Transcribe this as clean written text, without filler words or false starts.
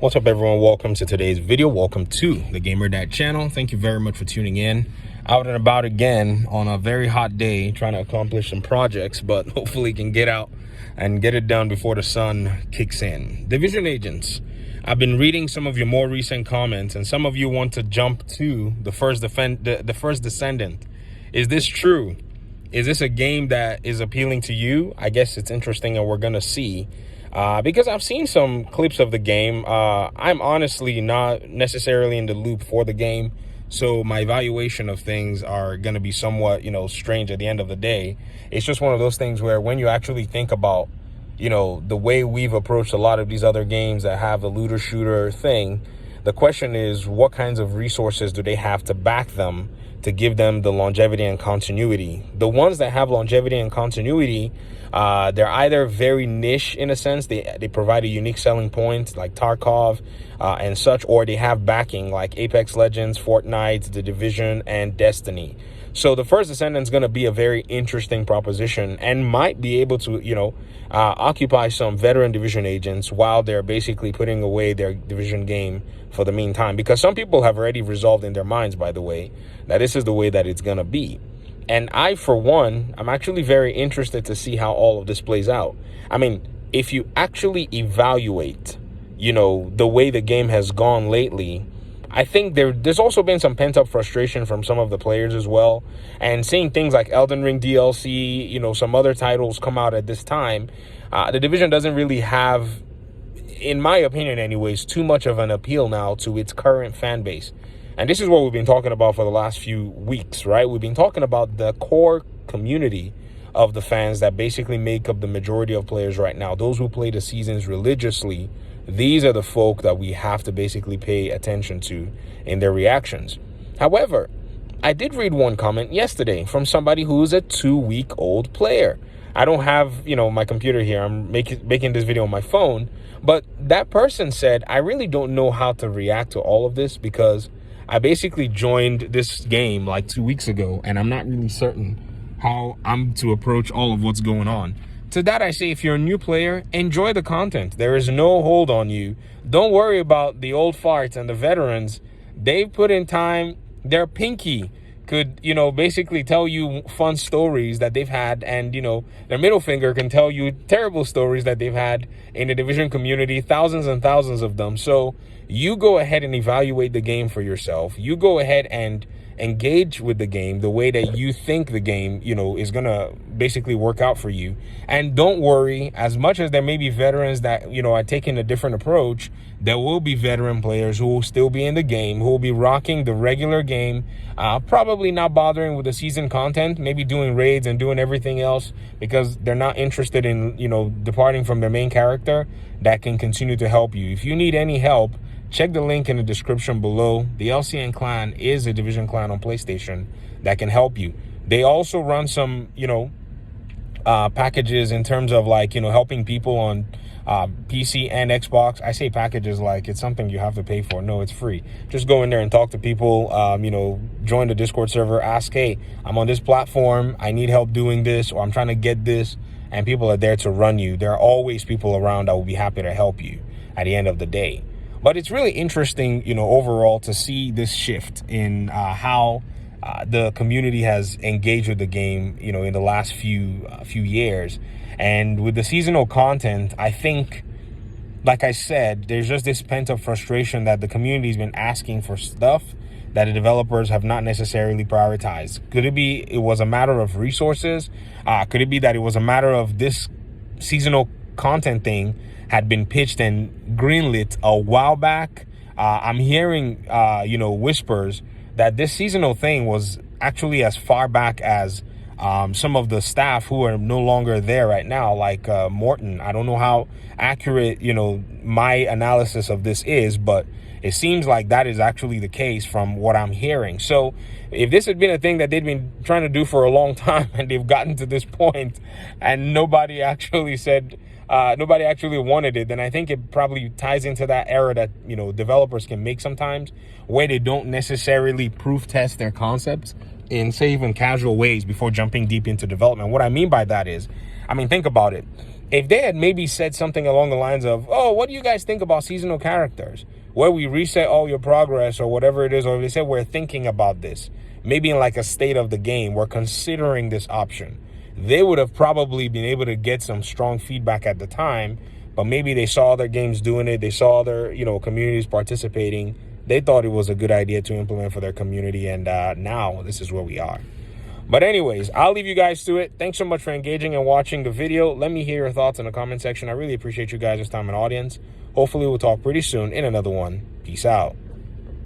What's up, everyone? Welcome to today's video. Welcome to the Gamer Dad channel. Thank you very much for tuning in. Out and about again on a very hot day, trying to accomplish some projects, but hopefully can get out and get it done before the sun kicks in. Division agents, I've been reading some of your more recent comments, and some of you want to jump to the first Descendant. Is this true? Is this a game that is appealing to you? I guess it's interesting, and we're gonna see. Because I've seen some clips of the game. I'm honestly not necessarily in the loop for the game, so my evaluation of things are going to be somewhat, strange at the end of the day. It's just one of those things where when you actually think about, the way we've approached a lot of these other games that have the looter shooter thing, the question is, what kinds of resources do they have to back them to give them the longevity and continuity? The ones that have longevity and continuity, they're either very niche in a sense, they provide a unique selling point like Tarkov and such, or they have backing like Apex Legends, Fortnite, The Division, and Destiny. So the first Descendant is going to be a very interesting proposition and might be able to, occupy some veteran Division agents while they're basically putting away their Division game for the meantime. Because some people have already resolved in their minds, by the way, that this is the way that it's going to be. And I, for one, I'm actually very interested to see how all of this plays out. I mean, if you actually evaluate, the way the game has gone lately, I think there's also been some pent-up frustration from some of the players as well. And seeing things like Elden Ring DLC, some other titles come out at this time, the Division doesn't really have, in my opinion anyways, too much of an appeal now to its current fan base. And this is what we've been talking about for the last few weeks, right? We've been talking about the core community of the fans that basically make up the majority of players right now. Those who play the seasons religiously, these are the folk that we have to basically pay attention to in their reactions. However, I did read one comment yesterday from somebody who's a 2-week-old player. I don't have, my computer here. I'm making this video on my phone. But that person said, I really don't know how to react to all of this because I basically joined this game like 2 weeks ago, and I'm not really certain how I'm to approach all of what's going on. To that I say, if you're a new player, enjoy the content. There is no hold on you. Don't worry about the old farts and the veterans. They've put in time. Their pinky could, basically tell you fun stories that they've had, and, their middle finger can tell you terrible stories that they've had in the Division community, thousands and thousands of them. So you go ahead and evaluate the game for yourself. You go ahead and engage with the game the way that you think the game, is going to basically work out for you. And don't worry, as much as there may be veterans that, are taking a different approach, there will be veteran players who will still be in the game, who will be rocking the regular game, probably not bothering with the season content, maybe doing raids and doing everything else because they're not interested in, departing from their main character. That can continue to help you. If you need any help, check the link in the description below. The LCN clan is a Division clan on PlayStation that can help you. They also run some, packages in terms of helping people on PC and Xbox. I say packages like it's something you have to pay for. No, it's free. Just go in there and talk to people, join the Discord server, ask, hey, I'm on this platform. I need help doing this, or I'm trying to get this. And people are there to run you. There are always people around that will be happy to help you at the end of the day. But it's really interesting, overall to see this shift in how the community has engaged with the game, in the last few years. And with the seasonal content, I think, like I said, there's just this pent-up frustration that the community's been asking for stuff that the developers have not necessarily prioritized. Could it be it was a matter of resources? Could it be that it was a matter of this seasonal content thing had been pitched and greenlit a while back? I'm hearing, whispers that this seasonal thing was actually as far back as some of the staff who are no longer there right now, like Morton. I don't know how accurate, my analysis of this is, but it seems like that is actually the case from what I'm hearing. So if this had been a thing that they'd been trying to do for a long time and they've gotten to this point and nobody actually said, nobody actually wanted it, then I think it probably ties into that error that, developers can make sometimes where they don't necessarily proof test their concepts in, say, even casual ways before jumping deep into development. What I mean by that is, think about it. If they had maybe said something along the lines of, oh, what do you guys think about seasonal characters, where we reset all your progress or whatever it is, or if they said we're thinking about this, maybe in like a state of the game, we're considering this option, they would have probably been able to get some strong feedback at the time. But maybe they saw other games doing it, they saw other, communities participating, they thought it was a good idea to implement for their community, and now this is where we are. But anyways, I'll leave you guys to it. Thanks so much for engaging and watching the video. Let me hear your thoughts in the comment section. I really appreciate you guys' time and audience. Hopefully we'll talk pretty soon in another one. Peace out.